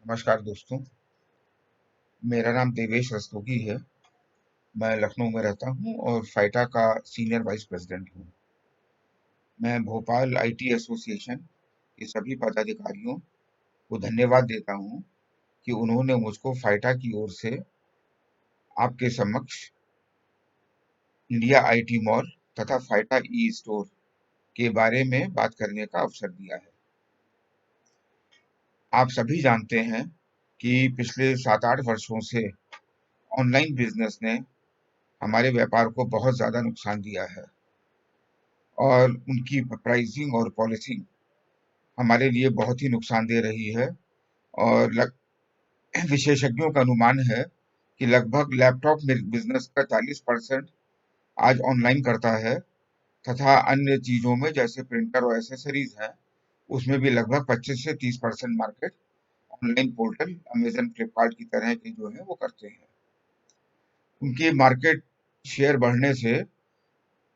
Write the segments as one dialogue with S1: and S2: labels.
S1: नमस्कार दोस्तों। मेरा नाम देवेश रस्तोगी है। मैं लखनऊ में रहता हूँ और फाइटा का सीनियर वाइस प्रेसिडेंट हूँ। मैं भोपाल आईटी एसोसिएशन के सभी पदाधिकारियों को धन्यवाद देता हूँ कि उन्होंने मुझको फाइटा की ओर से आपके समक्ष इंडिया आईटी मॉल तथा फाइटा ई स्टोर के बारे में बात करने का अवसर दिया है। आप सभी जानते हैं कि पिछले 7-8 वर्षों से ऑनलाइन बिजनेस ने हमारे व्यापार को बहुत ज़्यादा नुकसान दिया है और उनकी प्राइसिंग और पॉलिसिंग हमारे लिए बहुत ही नुकसानदेह रही है। और विशेषज्ञों का अनुमान है कि लगभग लैपटॉप में बिजनेस का 40% आज ऑनलाइन करता है तथा अन्य चीजों में जैसे प्रिंटर और एसेसरीज है उसमें भी लगभग 25 से 30% market online portal Amazon Flipkart की तरह के जो है वो करते हैं। उनके मार्केट शेयर बढ़ने से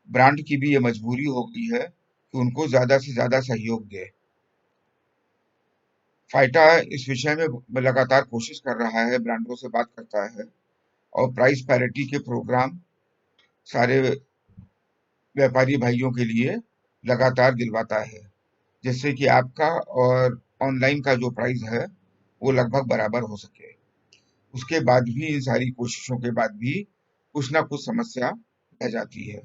S1: ब्रांड की भी ये मजबूरी हो गई है कि उनको ज्यादा से ज्यादा सहयोग दे। फाइटा इस विषय में लगातार कोशिश कर रहा है, ब्रांडों से बात करता है और प्राइस पैरिटी के प्रोग्राम सारे व्यापारी भाइयों के लिए लगातार दिलवाता है, जिससे कि आपका और ऑनलाइन का जो प्राइस है वो लगभग बराबर हो सके। उसके बाद भी इन सारी कोशिशों के बाद भी कुछ ना कुछ समस्या रह जाती है।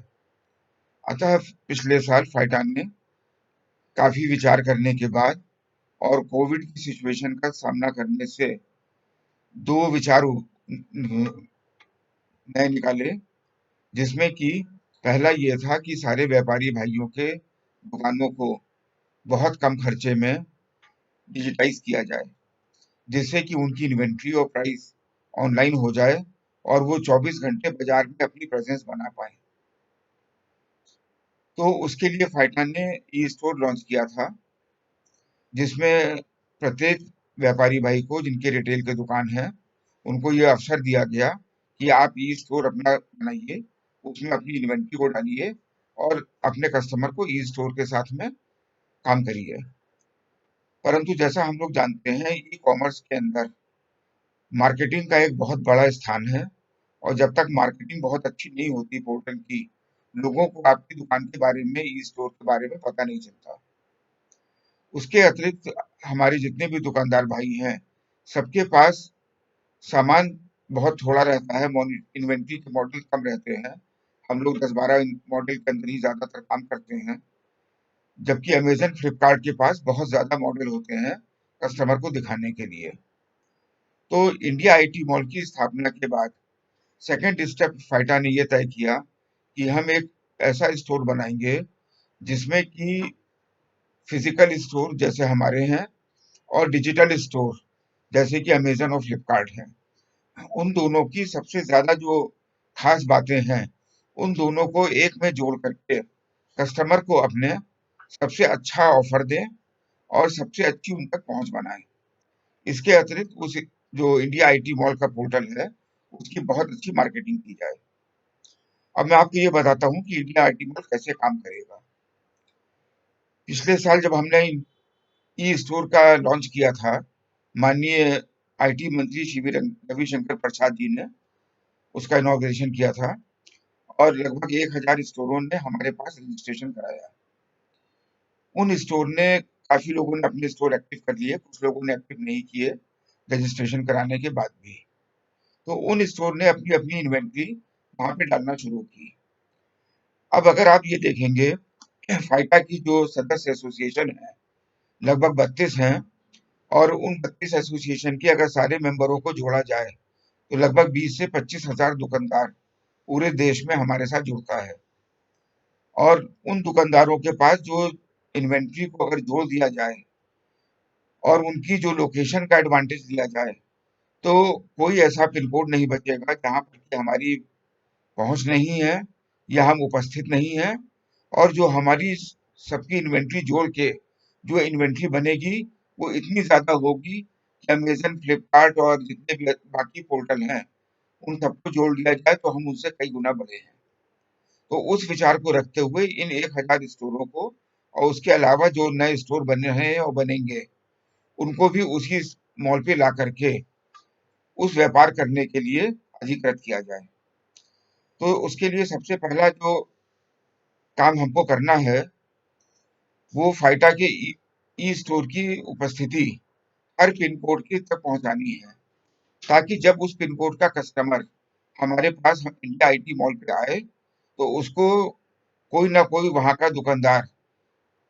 S1: अतः पिछले साल फाइटा ने काफी विचार करने के बाद और कोविड की सिचुएशन का सामना करने से दो विचार नए निकाले, जिसमें कि पहला ये था कि सारे व्यापारी भाइयों के दुकानों को बहुत कम खर्चे में डिजिटाइज किया जाए, जिससे कि उनकी इन्वेंट्री और प्राइस ऑनलाइन हो जाए और वो 24 घंटे बाजार में अपनी प्रेजेंस बना पाए। तो उसके लिए फाइटा ने ई स्टोर लॉन्च किया था, जिसमें प्रत्येक व्यापारी भाई को जिनके रिटेल के दुकान है उनको ये अवसर दिया गया कि आप ई स्टोर अपना बनाइए, उसमें अपनी इन्वेंट्री को डालिए और अपने कस्टमर को ई स्टोर के साथ में काम करिए। परंतु जैसा हम लोग जानते हैं ई कॉमर्स के अंदर मार्केटिंग का एक बहुत बड़ा स्थान है और जब तक मार्केटिंग बहुत अच्छी नहीं होती पोर्टल की, लोगों को आपकी दुकान के बारे में ई स्टोर के बारे में पता नहीं चलता। उसके अतिरिक्त हमारे जितने भी दुकानदार भाई हैं सबके पास सामान बहुत थोड़ा रहता है, इन्वेंट्री के मॉडल कम रहते हैं। हम लोग 10-12 मॉडल के अंदर ही ज्यादातर काम करते हैं, जबकि अमेजन फ्लिपकार्ट के पास बहुत ज्यादा मॉडल होते हैं कस्टमर को दिखाने के लिए। तो इंडिया आईटी मॉल की स्थापना के बाद सेकंड स्टेप फाइटा ने यह तय किया कि हम एक ऐसा स्टोर बनाएंगे जिसमें कि फिजिकल स्टोर जैसे हमारे हैं और डिजिटल स्टोर जैसे कि अमेजन और फ्लिपकार्ट है, उन दोनों की सबसे ज्यादा जो खास बातें हैं उन दोनों को एक में जोड़ करके कस्टमर को अपने सबसे अच्छा ऑफर दें और सबसे अच्छी उन तक पहुंच बनाएं। इसके अतिरिक्त उस जो इंडिया आईटी मॉल का पोर्टल है उसकी बहुत अच्छी मार्केटिंग की जाए। अब मैं आपको ये बताता हूँ कि इंडिया आईटी मॉल कैसे काम करेगा। पिछले साल जब हमने ई स्टोर का लॉन्च किया था, माननीय आईटी मंत्री श्री रविशंकर प्रसाद जी ने उसका इनॉग्रेशन किया था और लगभग 1000 स्टोरों ने हमारे पास रजिस्ट्रेशन कराया। उन स्टोर ने काफी लोगों ने अपने स्टोर एक्टिव कर लिए, कुछ लोगों ने एक्टिव नहीं किए रजिस्ट्रेशन कराने के बाद भी। तो उन स्टोर ने अपनी अपनी इन्वेंट्री वहां पे डालना शुरू की। अब अगर आप ये देखेंगे फाइटा की जो सदस्य एसोसिएशन है लगभग 32 हैं और उन 32 एसोसिएशन के अगर सारे मेंबरों को जोड़ा जाए तो लगभग 20 से 25 हजार दुकानदार पूरे देश में हमारे साथ जुड़ता है। और उन दुकानदारों के पास जो इन्वेंट्री को अगर जोड़ दिया जाए और उनकी जो लोकेशन का एडवांटेज दिया जाए तो कोई ऐसा पिन कोड नहीं बचेगा जहां पर कि हमारी पहुंच नहीं है या हम उपस्थित नहीं है। और जो हमारी सबकी इन्वेंट्री जोड़ के जो इन्वेंट्री बनेगी वो इतनी ज्यादा होगी कि अमेजन फ्लिपकार्ट और जितने भी बाकी पोर्टल हैं उन सबको जोड़ लिया जाए तो हम उनसे कई गुना बड़े हैं। तो उस विचार को रखते हुए इन 1000 स्टोरों को और उसके अलावा जो नए स्टोर बने हैं और बनेंगे उनको भी उसी मॉल पे ला करके उस व्यापार करने के लिए अधिकृत किया जाए। तो उसके लिए सबसे पहला जो काम हमको करना है वो फाइटा के ई स्टोर की उपस्थिति हर पिन कोड की तक पहुंचानी है, ताकि जब उस पिन कोड का कस्टमर हमारे पास इंडिया आईटी मॉल पे आए तो उसको कोई ना कोई वहां का दुकानदार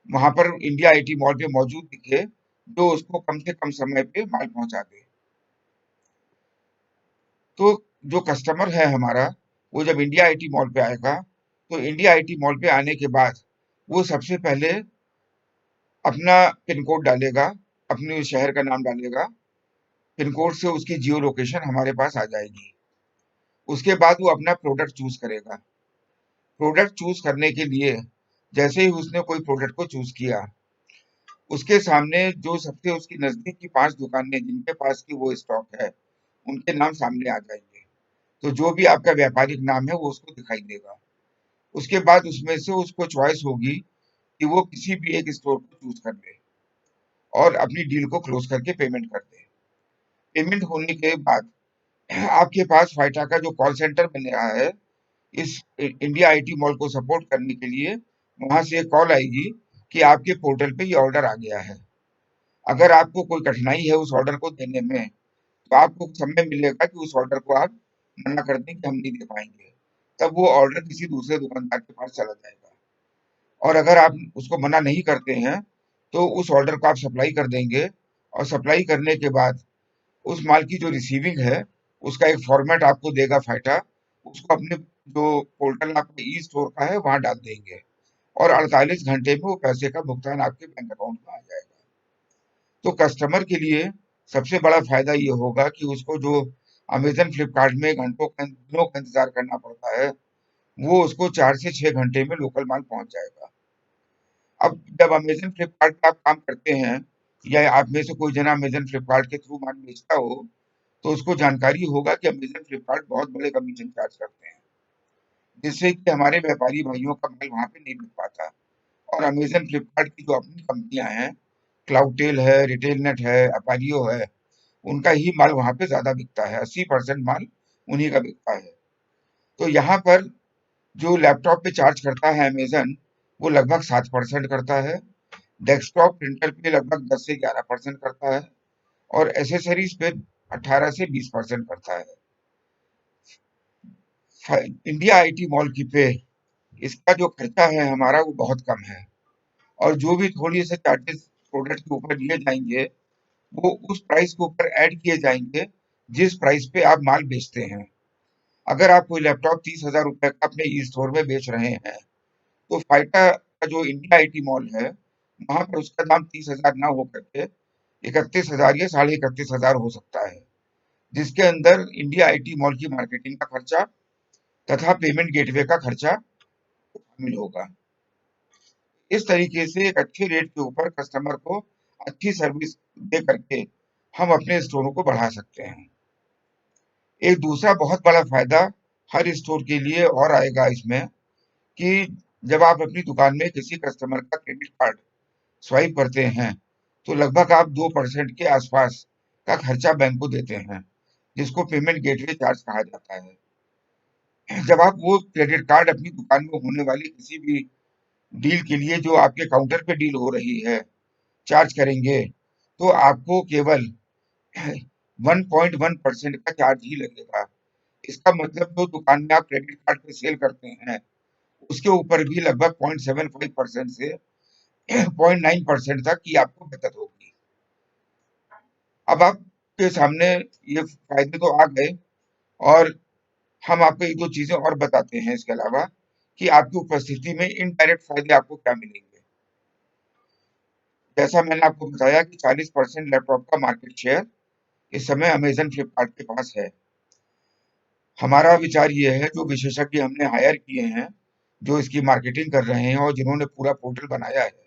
S1: वहां पर इंडिया आईटी मॉल पे मौजूद दिखे, जो उसको कम से कम समय पे माल पहुंचा दे। तो जो कस्टमर है हमारा, वो जब इंडिया आईटी मॉल पे आएगा तो इंडिया आईटी मॉल पे आने के बाद वो सबसे पहले अपना पिन कोड डालेगा, अपने शहर का नाम डालेगा। पिन कोड से उसकी जियो लोकेशन हमारे पास आ जाएगी। उसके बाद वो अपना प्रोडक्ट चूज करेगा। प्रोडक्ट चूज करने के लिए जैसे ही उसने कोई प्रोडक्ट को चूज किया, उसके सामने जो सबसे उसकी नजदीक की 5 दुकानें जिनके पास की वो स्टॉक है, उनके नाम सामने आ जाएंगे। तो जो भी आपका व्यापारिक नाम है वो उसको दिखाई देगा। उसके बाद उसमें से उसको चॉइस होगी कि वो किसी भी एक स्टोर को चूज कर ले और अपनी डील को क्लोज करके पेमेंट कर दे। पेमेंट होने के बाद आपके पास फाइटा का जो कॉल सेंटर बन रहा है, इस इंडिया आईटी मॉल को सपोर्ट करने के लिए वहां से एक कॉल आएगी कि आपके पोर्टल पे ये ऑर्डर आ गया है। अगर आपको कोई कठिनाई है उस ऑर्डर को देने में, तो आपको समय मिलेगा कि उस ऑर्डर को आप मना कर दें कि हम नहीं दे पाएंगे। तब वो ऑर्डर किसी दूसरे दुकानदार के पास चला जाएगा। और अगर आप उसको मना नहीं करते हैं, तो उस ऑर्डर को आप सप्लाई कर देंगे और सप्लाई करने के बाद उस माल की जो रिसीविंग है, उसका एक फॉर्मेट आपको देगा फाइटा, उसको अपने जो पोर्टल आपके ई स्टोर का है वहां डाल देंगे और 48 घंटे में वो पैसे का भुगतान आपके बैंक अकाउंट में आ जाएगा। तो कस्टमर के लिए सबसे बड़ा फायदा ये होगा कि उसको जो अमेजन फ्लिपकार्ट में घंटों दिनों का इंतजार करना पड़ता है, वो उसको 4 से 6 घंटे में लोकल माल पहुंच जाएगा। अब जब अमेजन फ्लिपकार्ट पे आप काम करते हैं या आप में से कोई जना अमेजन फ्लिपकार्ट के थ्रू माल बेचता हो, तो उसको जानकारी होगा कि अमेजन फ्लिपकार्ट बहुत बड़े कमीशन चार्ज करते हैं, जिससे कि हमारे व्यापारी भाइयों का माल वहां पे नहीं बिक पाता। और अमेजन फ्लिपकार्ट की जो अपनी कंपनियां हैं, क्लाउडटेल है, रिटेल नेट है, अपारियो है, उनका ही माल वहां पे ज्यादा बिकता है। 80% माल उन्हीं का बिकता है। तो यहाँ पर जो लैपटॉप पे चार्ज करता है अमेजन, वो लगभग 7% करता है। डेस्कटॉप प्रिंटर पे लगभग 10 से 11% करता है और एसेसरीज पे 18 से 20% करता है। इंडिया आईटी मॉल की पे इसका जो खर्चा है हमारा वो बहुत कम है, और जो भी थोड़ी से चार्जेस प्रोडक्ट के ऊपर लिए जाएंगे वो उस प्राइस के ऊपर ऐड किए जाएंगे जिस प्राइस पे आप माल बेचते हैं। अगर आप कोई लैपटॉप 30,000 रुपए का अपने ई स्टोर में बेच रहे हैं, तो फाइटा का जो इंडिया आईटी मॉल है वहां पर उसका दाम 30,000 ना होकर के 31,000 या 31,500 हो सकता है, जिसके अंदर इंडिया आईटी मॉल की मार्केटिंग का खर्चा तथा पेमेंट गेटवे का खर्चा शामिल होगा। इस तरीके से एक अच्छे रेट के ऊपर कस्टमर को अच्छी सर्विस दे करके हम अपने स्टोरों को बढ़ा सकते हैं। एक दूसरा बहुत बड़ा फायदा हर स्टोर के लिए और आएगा इसमें कि जब आप अपनी दुकान में किसी कस्टमर का क्रेडिट कार्ड स्वाइप करते हैं, तो लगभग आप 2% के आसपास का खर्चा बैंक को देते हैं, जिसको पेमेंट गेटवे चार्ज कहा जाता है। जब आप वो क्रेडिट कार्ड अपनी दुकान में होने वाली किसी भी डील के लिए जो आपके काउंटर पे डील हो रही है चार्ज करेंगे, तो आपको केवल 1.1% का चार्ज ही लगेगा। इसका मतलब जो दुकान में आप क्रेडिट कार्ड पे सेल करते हैं, उसके ऊपर भी लगभग 0.75% से 0.9% तक की आपको बचत होगी। अब आपके सामने ये फायदे तो आ गए, और हम आपको एक दो चीजें और बताते हैं इसके अलावा कि आपकी उपस्थिति में इनडायरेक्ट फायदे आपको क्या मिलेंगे। जैसा मैंने आपको बताया कि 40% लैपटॉप का मार्केट शेयर इस समय अमेजन फ्लिपकार्ट के पास है। हमारा विचार ये है, जो विशेषज्ञ हमने हायर किए हैं, जो इसकी मार्केटिंग कर रहे हैं और जिन्होंने पूरा पोर्टल बनाया है,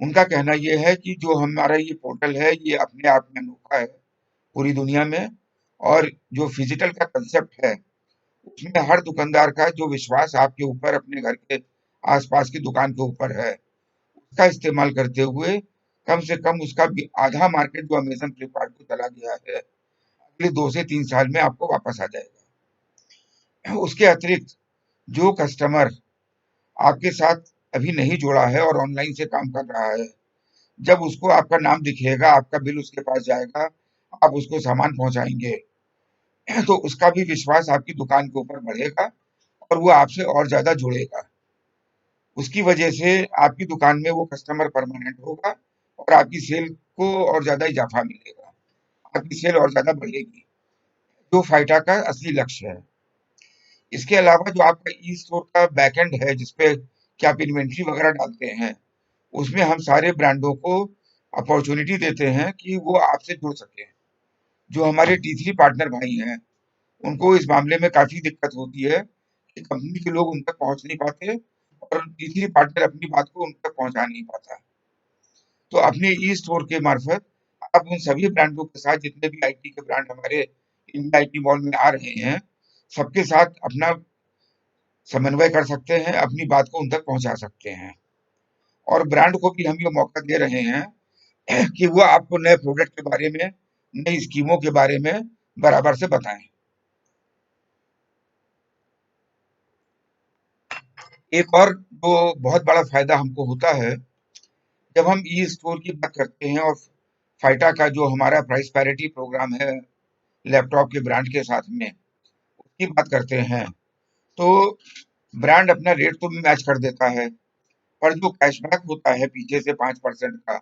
S1: उनका कहना ये है कि जो हमारा ये पोर्टल है ये अपने आप में अनोखा है पूरी दुनिया में। और जो फिजिकल का कंसेप्ट है उसमें हर दुकानदार का जो विश्वास आपके ऊपर अपने घर के आसपास की दुकान के ऊपर है, उसका इस्तेमाल करते हुए कम से कम उसका आधा मार्केट जो अमेजन फ्लिपकार्ट को चला गया है, अगले 2 से 3 साल में आपको वापस आ जाएगा। उसके अतिरिक्त जो कस्टमर आपके साथ अभी नहीं जुड़ा है और ऑनलाइन से काम कर रहा है, जब उसको आपका नाम दिखेगा, आपका बिल उसके पास जाएगा, आप उसको सामान पहुंचाएंगे, तो उसका भी विश्वास आपकी दुकान के ऊपर बढ़ेगा और वो आपसे और ज्यादा जुड़ेगा। उसकी वजह से आपकी दुकान में वो कस्टमर परमानेंट होगा और आपकी सेल को और ज्यादा इजाफा मिलेगा, आपकी सेल और ज्यादा बढ़ेगी, जो फाइटा का असली लक्ष्य है। इसके अलावा जो आपका ई स्टोर का बैकएंड है, जिसपे कि आप इन्वेंट्री वगैरह डालते हैं, उसमें हम सारे ब्रांडों को अपॉर्चुनिटी देते हैं कि वो आपसे जुड़ सके। जो हमारे टी3 पार्टनर भाई हैं, उनको इस मामले में काफी दिक्कत होती है कि कंपनी के लोग उन तक पहुंच नहीं पाते और टी3 पार्टनर अपनी बात को उन तक पहुंचा नहीं पाता। तो अपने ई स्टोर के मार्फत आप उन सभी ब्रांडों के साथ, जितने भी आईटी के ब्रांड हमारे इंडिया आईटी मॉल में आ रहे हैं, सबके साथ अपना समन्वय कर सकते हैं, अपनी बात को उन तक पहुंचा सकते हैं। और ब्रांड को भी हम ये मौका दे रहे हैं कि वो आपको नए प्रोडक्ट के बारे में, नई स्कीमों के बारे में बराबर से बताएं। एक और जो बहुत बड़ा फायदा हमको होता है, जब हम ई स्टोर की बात करते हैं और फाइटा का जो हमारा प्राइस पैरिटी प्रोग्राम है लैपटॉप के ब्रांड के साथ में, उसकी बात करते हैं, तो ब्रांड अपना रेट तो भी मैच कर देता है, पर जो कैशबैक होता है पीछे से 5% का,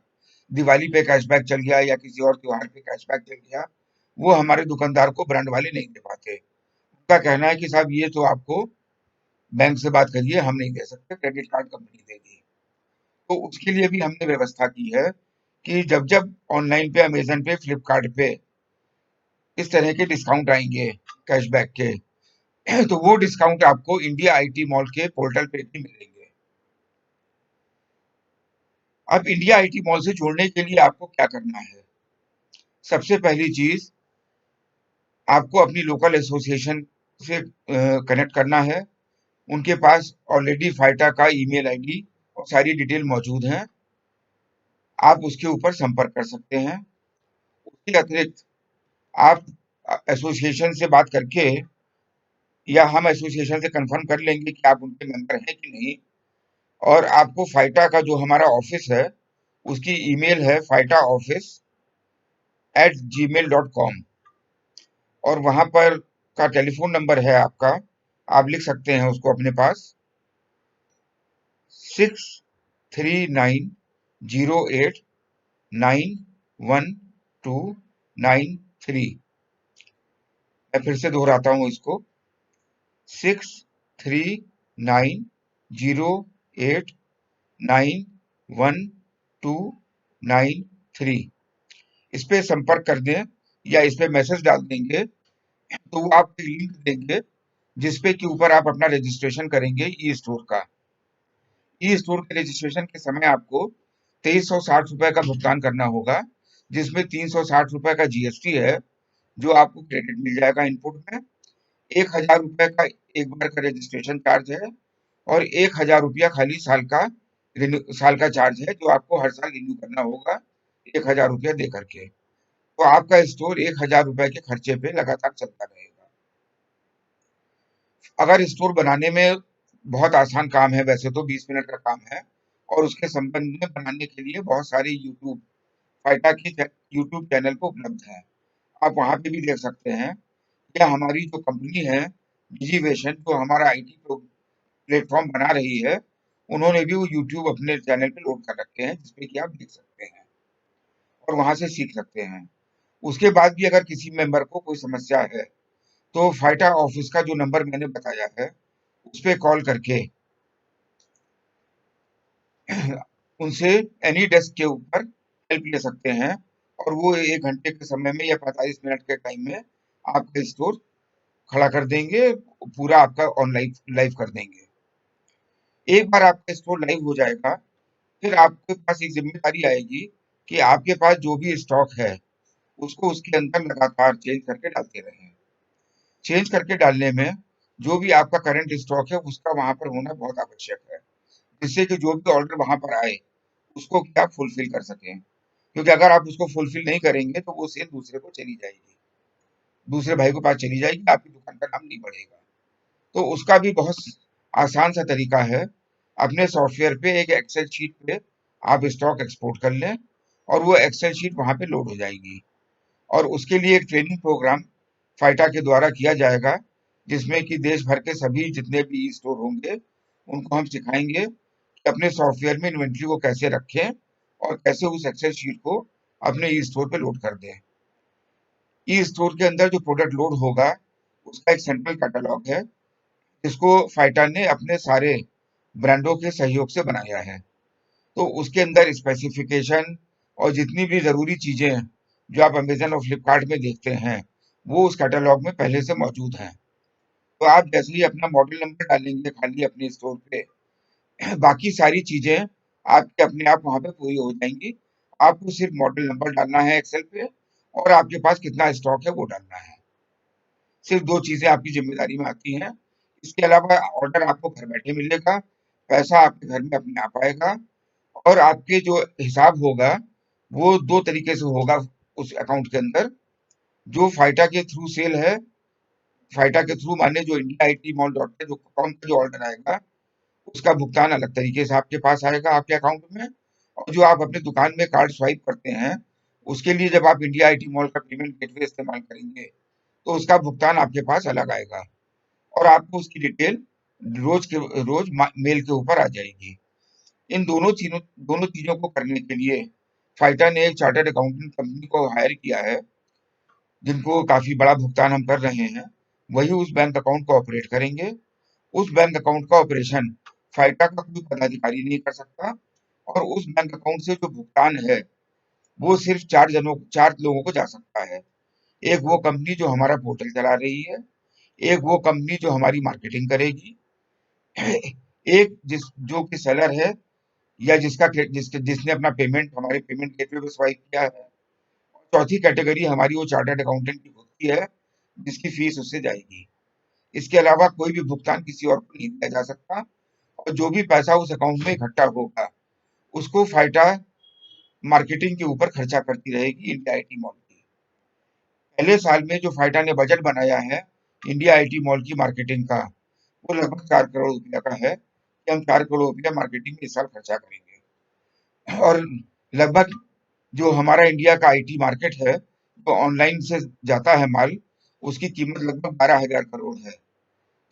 S1: दिवाली पे कैशबैक चल गया या किसी और त्योहार पे कैशबैक चल गया, वो हमारे दुकानदार को ब्रांड वाले नहीं दे पाते। उनका कहना है कि साहब ये तो आपको बैंक से बात करिए, हम नहीं दे सकते, क्रेडिट कार्ड कंपनी देगी। तो उसके लिए भी हमने व्यवस्था की है कि जब जब ऑनलाइन पे, अमेजन पे, फ्लिपकार्ट पे इस तरह के डिस्काउंट आएंगे कैशबैक के, तो वो डिस्काउंट आपको इंडिया आईटी मॉल के पोर्टल पे भी मिलेंगे। अब इंडिया आईटी मॉल से जुड़ने के लिए आपको क्या करना है? सबसे पहली चीज, आपको अपनी लोकल एसोसिएशन से कनेक्ट करना है। उनके पास ऑलरेडी फाइटा का ईमेल आईडी और सारी डिटेल मौजूद है, आप उसके ऊपर संपर्क कर सकते हैं। उसके अतिरिक्त आप एसोसिएशन से बात करके, या हम एसोसिएशन से कंफर्म कर लेंगे कि आप उनके मेंबर हैं कि नहीं, और आपको फाइटा का जो हमारा ऑफिस है, उसकी ईमेल है faitaoffice@gmail.com, और वहां पर का टेलीफोन नंबर है आपका, आप लिख सकते हैं उसको अपने पास, 6390891293। मैं फिर से दोहराता हूँ इसको, 6390891293। इस पे संपर्क कर दें या इस पे मैसेज डाल देंगे, तो वो आपको लिंक देंगे जिसपे के ऊपर आप अपना रजिस्ट्रेशन करेंगे ई स्टोर का। ई स्टोर के रजिस्ट्रेशन के समय आपको 2360 रुपए का भुगतान करना होगा, जिसमें 360 रुपए का जीएसटी है, जो आपको क्रेडिट मिल जाएगा इनपुट में। 1000 रुपए का एक बार का रजिस्ट्रेशन चार्ज है, और 1000 रुपया खाली साल का चार्ज है, जो आपको हर साल रिन्यू करना होगा 1000 रुपया दे करके। तो आपका स्टोर 1000 रुपए के खर्चे पे लगातार चलता रहेगा। अगर स्टोर बनाने में, बहुत आसान काम है वैसे तो, 20 मिनट का काम है, और उसके संबंध में बनाने के लिए बहुत सारे फाइटा की यूट्यूब चैनल पे उपलब्ध है, आप वहां पे भी देख सकते हैं। या हमारी जो कंपनी है डिजीवेशन, जो हमारा आईटी प्लेटफॉर्म बना रही है, उन्होंने भी वो यूट्यूब अपने चैनल पे लोड कर रखे हैं, जिसपे कि आप देख सकते हैं और वहां से सीख सकते हैं। उसके बाद भी अगर किसी मेंबर को कोई समस्या है, तो फाइटा ऑफिस का जो नंबर मैंने बताया है, उस पे कॉल करके उनसे एनी डेस्क के ऊपर हेल्प ले सकते हैं, और वो 1 घंटे के समय में या 45 मिनट के टाइम में आपका स्टोर खड़ा कर देंगे, पूरा आपका ऑनलाइन लाइव कर देंगे। एक बार आपका स्टोर लाइव हो जाएगा, फिर आपके पास एक जिम्मेदारी आएगी कि आपके पास जो भी स्टॉक है, उसको उसके अंदर लगातार चेंज करके डालते रहें। चेंज करके डालने में जो भी आपका करंट स्टॉक है, उसका वहां पर होना बहुत आवश्यक है, जिससे कि जो भी ऑर्डर वहां पर आए, उसको क्या आप फुलफिल कर सकें। क्योंकि अगर आप उसको फुलफिल नहीं करेंगे तो वो सेल दूसरे को चली जाएगी, दूसरे भाई के पास चली जाएगी, आपकी दुकान का नाम नहीं बढ़ेगा। तो उसका भी बहुत आसान सा तरीका है। अपने सॉफ्टवेयर पे एक एक्सेल शीट पे आप स्टॉक एक्सपोर्ट कर लें और वो एक्सेल शीट वहां पे लोड हो जाएगी। और उसके लिए एक ट्रेनिंग प्रोग्राम फाइटा के द्वारा किया जाएगा, जिसमें कि देश भर के सभी जितने भी ई स्टोर होंगे उनको हम सिखाएंगे कि अपने सॉफ्टवेयर में इन्वेंट्री को कैसे रखें और कैसे उस एक्सेल शीट को अपने ई स्टोर पे लोड कर दें। ई स्टोर के अंदर जो प्रोडक्ट लोड होगा उसका एक सेंट्रल कैटलॉग है, जिसको फाइटा ने अपने सारे ब्रांडों के सहयोग से बनाया है। तो उसके अंदर स्पेसिफिकेशन और जितनी भी जरूरी चीजें हैं जो आप अमेजन और फ्लिपकार्ट में देखते हैं वो उस कैटलॉग में पहले से मौजूद हैं। तो आप जैसे ही अपना मॉडल नंबर डालेंगे खाली अपने स्टोर पे, बाकी सारी चीजें आपके अपने आप वहां पे पूरी हो जाएंगी। आपको सिर्फ मॉडल नंबर डालना है एक्सेल पे और आपके पास कितना स्टॉक है वो डालना है। सिर्फ दो चीजें आपकी जिम्मेदारी में आती हैं। इसके अलावा ऑर्डर आपको घर बैठे मिलेगा, पैसा आपके घर में अपने आप आएगा और आपके जो हिसाब होगा वो दो तरीके से होगा उस अकाउंट के अंदर। जो फाइटा के थ्रू सेल है, फाइटा के थ्रू माने जो India I T mall dot जो कॉम का जो ऑर्डर आएगा उसका भुगतान अलग तरीके से आपके पास आएगा आपके अकाउंट में। और जो आप अपने दुकान में कार्ड स्वाइप करते हैं उसके लिए जब आप इंडिया आईटी मॉल का पेमेंट गेटवे इस्तेमाल करेंगे तो उसका भुगतान आपके पास अलग आएगा और आपको उसकी डिटेल रोज के रोज मेल के ऊपर आ जाएगी। इन दोनों चीजों को करने के लिए फाइटा ने एक चार्टर्ड अकाउंटेंट कंपनी को हायर किया है, जिनको काफी बड़ा भुगतान हम कर रहे हैं। वही उस बैंक अकाउंट को ऑपरेट करेंगे। उस बैंक अकाउंट का ऑपरेशन फाइटा का कोई पदाधिकारी नहीं कर सकता और उस बैंक अकाउंट से जो भुगतान है वो सिर्फ चार लोगों को जा सकता है। एक वो कंपनी जो हमारा पोर्टल चला रही है, एक वो कंपनी जो हमारी मार्केटिंग करेगी, एक जो कि सेलर है या जिसने अपना पेमेंट हमारे पेमेंट गेटवे पे स्वाइप किया है। चौथी कैटेगरी हमारी वो चार्टर्ड अकाउंटेंट की होती है जिसकी फीस उससे जाएगी। इसके अलावा कोई भी भुगतान किसी और को नहीं दिया जा सकता और जो भी पैसा उस अकाउंट में इकट्ठा होगा उसको फाइटा मार्केटिंग के ऊपर खर्चा करती रहेगी इंडिया आईटी मॉल की। पहले साल में जो फाइटा ने बजट बनाया है इंडिया आईटी मॉल की मार्केटिंग का वो लगभग 4 करोड़ रुपया का है कि हम 4 करोड़ रुपया मार्केटिंग में इस साल खर्चा करेंगे। और लगभग जो हमारा इंडिया का आईटी मार्केट है तो ऑनलाइन से जाता है माल, उसकी कीमत लगभग 12,000 करोड़ है।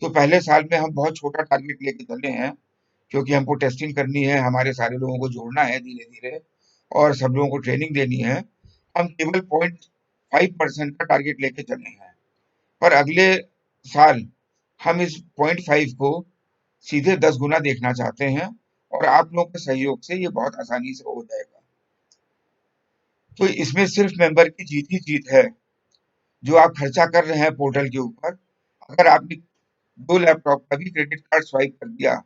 S1: तो पहले साल में हम बहुत छोटा टारगेट लेके चले हैं क्योंकि हमको टेस्टिंग करनी है, हमारे सारे लोगों को जोड़ना है धीरे धीरे और सब लोगों को ट्रेनिंग देनी है। हम केवल 0.5% का टारगेट लेके चले हैं, पर अगले साल हम इस 0.5 को सीधे 10 गुना देखना चाहते हैं और आप लोगों के सहयोग से ये बहुत आसानी से हो जाएगा। तो इसमें सिर्फ मेंबर की जीत ही जीत है। जो आप खर्चा कर रहे हैं पोर्टल के ऊपर, अगर आपने 2 लैपटॉप का भी क्रेडिट कार्ड स्वाइप कर दिया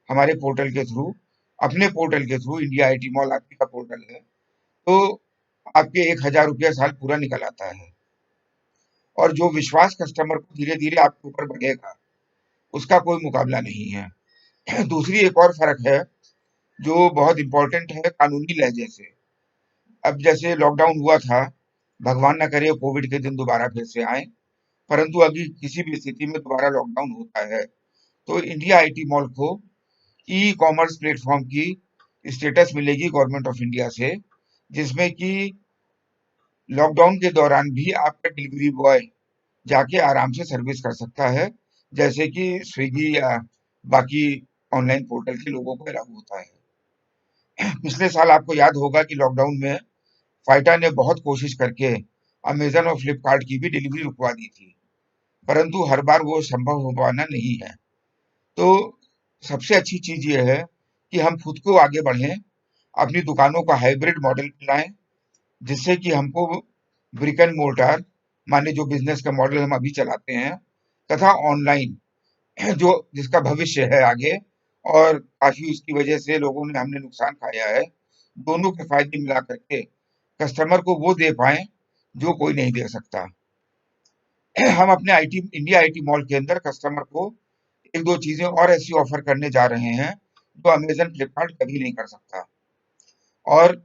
S1: हमारे पोर्टल के थ्रू, अपने पोर्टल के थ्रू, इंडिया आईटी मॉल आपकी का पोर्टल है, तो आपके 1,000 रुपया साल पूरा निकल आता है। और जो विश्वास कस्टमर को धीरे धीरे आपके ऊपर बढ़ेगा उसका कोई मुकाबला नहीं है। दूसरी एक और फर्क है जो बहुत इंपॉर्टेंट है कानूनी लहजे से। अब जैसे लॉकडाउन हुआ था, भगवान ना करे कोविड के दिन दोबारा फिर से आए, परंतु अभी किसी भी स्थिति में दोबारा लॉकडाउन होता है तो इंडिया आईटी मॉल को ई कॉमर्स प्लेटफॉर्म की स्टेटस मिलेगी गवर्नमेंट ऑफ इंडिया से, जिसमें कि लॉकडाउन के दौरान भी आपका डिलीवरी बॉय जाके आराम से सर्विस कर सकता है, जैसे कि स्विगी या बाकी ऑनलाइन पोर्टल के लोगों को लागू होता है। पिछले साल आपको याद होगा कि लॉकडाउन में फाइटा ने बहुत कोशिश करके अमेजन और फ्लिपकार्ट की भी डिलीवरी रुकवा दी थी, परंतु हर बार वो संभव हो पाना नहीं है। तो सबसे अच्छी चीज ये है कि हम खुद को आगे बढ़ें, अपनी दुकानों का हाइब्रिड मॉडल लाएं, जिससे कि हमको ब्रिक एंड मोर्टार माने जो बिजनेस का मॉडल हम अभी चलाते हैं तथा ऑनलाइन जो जिसका भविष्य है आगे और काफी उसकी वजह से लोगों ने हमने नुकसान खाया है, दोनों के फायदे मिला करके कस्टमर को वो दे पाए जो कोई नहीं दे सकता। हम अपने आईटी इंडिया आईटी मॉल के अंदर कस्टमर को एक दो चीजें और ऐसी ऑफर करने जा रहे हैं जो अमेजन फ्लिपकार्ट कभी नहीं कर सकता। और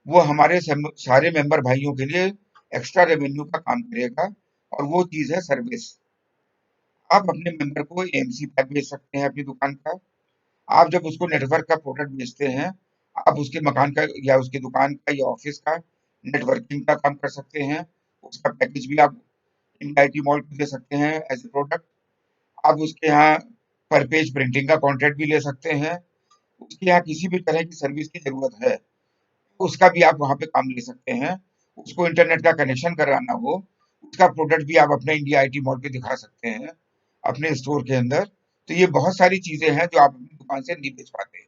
S1: वो हमारे सारे मेंबर भाइयों के लिए एक्स्ट्रा रेवेन्यू का काम करेगा। और वो चीज है सर्विस। आप अपने मेंबर को एमसी पैक बेच सकते हैं अपनी दुकान का। आप जब उसको नेटवर्क का प्रोडक्ट बेचते हैं, आप उसके मकान का या उसकी दुकान का या ऑफिस का नेटवर्किंग का काम कर सकते हैं। उसका पैकेज भी आप इंडिया आईटी मॉल को दे सकते हैं एज ए प्रोडक्ट। आप उसके यहाँ पर पेज प्रिंटिंग का कॉन्ट्रैक्ट भी ले सकते हैं। उसके यहाँ किसी भी तरह की सर्विस की जरूरत है, उसका भी आप वहाँ पे काम ले सकते हैं। उसको इंटरनेट का कनेक्शन कराना हो, उसका प्रोडक्ट भी आप अपने इंडिया आईटी मॉल पे दिखा सकते हैं, अपने स्टोर के अंदर। तो ये बहुत सारी चीजें हैं जो आप अपनी दुकान से नहीं बेच पाते,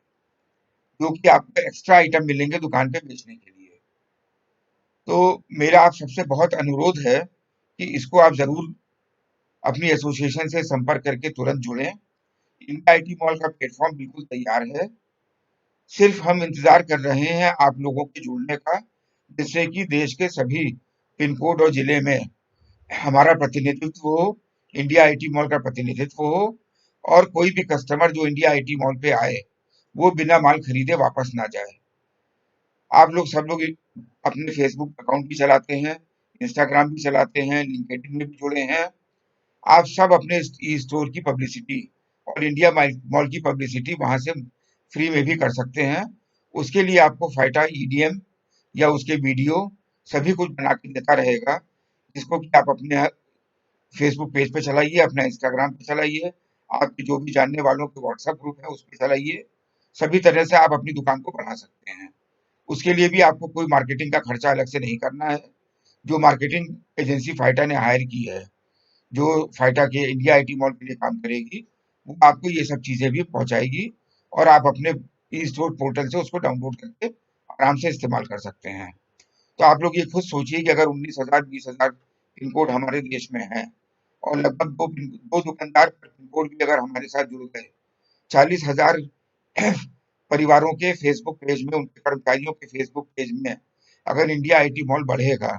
S1: जो कि आपको एक्स्ट्रा आइटम मिलेंगे दुकान पे बेचने के लिए। तो मेरा आप सबसे बहुत अनुरोध है कि इसको आप जरूर अपनी एसोसिएशन से संपर्क करके तुरंत जुड़ें। इंडिया आईटी मॉल का प्लेटफॉर्म बिल्कुल तैयार है। सिर्फ हम इंतजार कर रहे हैं आप लोगों के जुड़ने का, जिससे कि देश के सभी पिन कोड और जिले में हमारा प्रतिनिधित्व हो, इंडिया आईटी मॉल का प्रतिनिधित्व हो। और कोई भी कस्टमर जो इंडिया आईटी मॉल पे आए, वो बिना माल खरीदे वापस ना जाए। आप लोग सब लोग अपने फेसबुक अकाउंट भी चलाते हैं, इंस्टाग्राम भी चलाते हैं, लिंक्डइन में भी जुड़े हैं। आप सब अपने ई स्टोर की पब्लिसिटी और इंडिया मॉल की पब्लिसिटी वहां से फ्री में भी कर सकते हैं। उसके लिए आपको फाइटा ईडीएम या उसके वीडियो सभी कुछ बना के देता रहेगा, जिसको कि आप अपने फेसबुक पेज पे चलाइए, अपना इंस्टाग्राम पे चलाइए, आपके जो भी जानने वालों के व्हाट्सएप ग्रुप है उस पे चलाइए। सभी तरह से आप अपनी दुकान को बढ़ा सकते हैं। उसके लिए भी आपको कोई मार्केटिंग का खर्चा अलग से नहीं करना है। जो मार्केटिंग एजेंसी फाइटा ने हायर की है, जो फाइटा के इंडिया आईटी मॉल के लिए काम करेगी, वो आपको ये सब चीजें भी पहुंचाएगी। और आप अपने ई स्टोर पोर्टल से उसको डाउनलोड करके आराम से इस्तेमाल कर सकते हैं। तो आप लोग ये खुद सोचिए कि अगर 19,000 20,000 पिन कोड हमारे देश में है, और लगभग दो दुकानदार पर पिन कोड भी अगर हमारे साथ जुड़ गए, 40,000 परिवारों के फेसबुक पेज में, उनके कर्मचारियों के फेसबुक पेज में अगर इंडिया आईटी मॉल बढ़ेगा,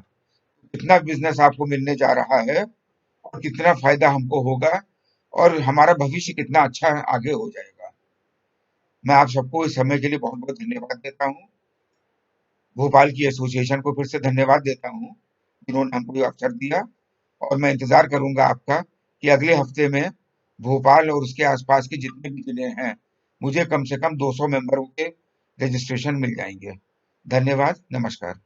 S1: कितना बिजनेस आपको मिलने जा रहा है और कितना फायदा हमको होगा, और हमारा भविष्य कितना अच्छा आगे हो जाएगा। मैं आप सबको इस समय के लिए बहुत बहुत धन्यवाद देता हूँ। भोपाल की एसोसिएशन को फिर से धन्यवाद देता हूँ, जिन्होंने हमको ये अवसर दिया। और मैं इंतजार करूंगा आपका कि अगले हफ्ते में भोपाल और उसके आसपास के जितने भी जिले हैं, मुझे कम से कम 200 मेंबरों के रजिस्ट्रेशन मिल जाएंगे। धन्यवाद, नमस्कार।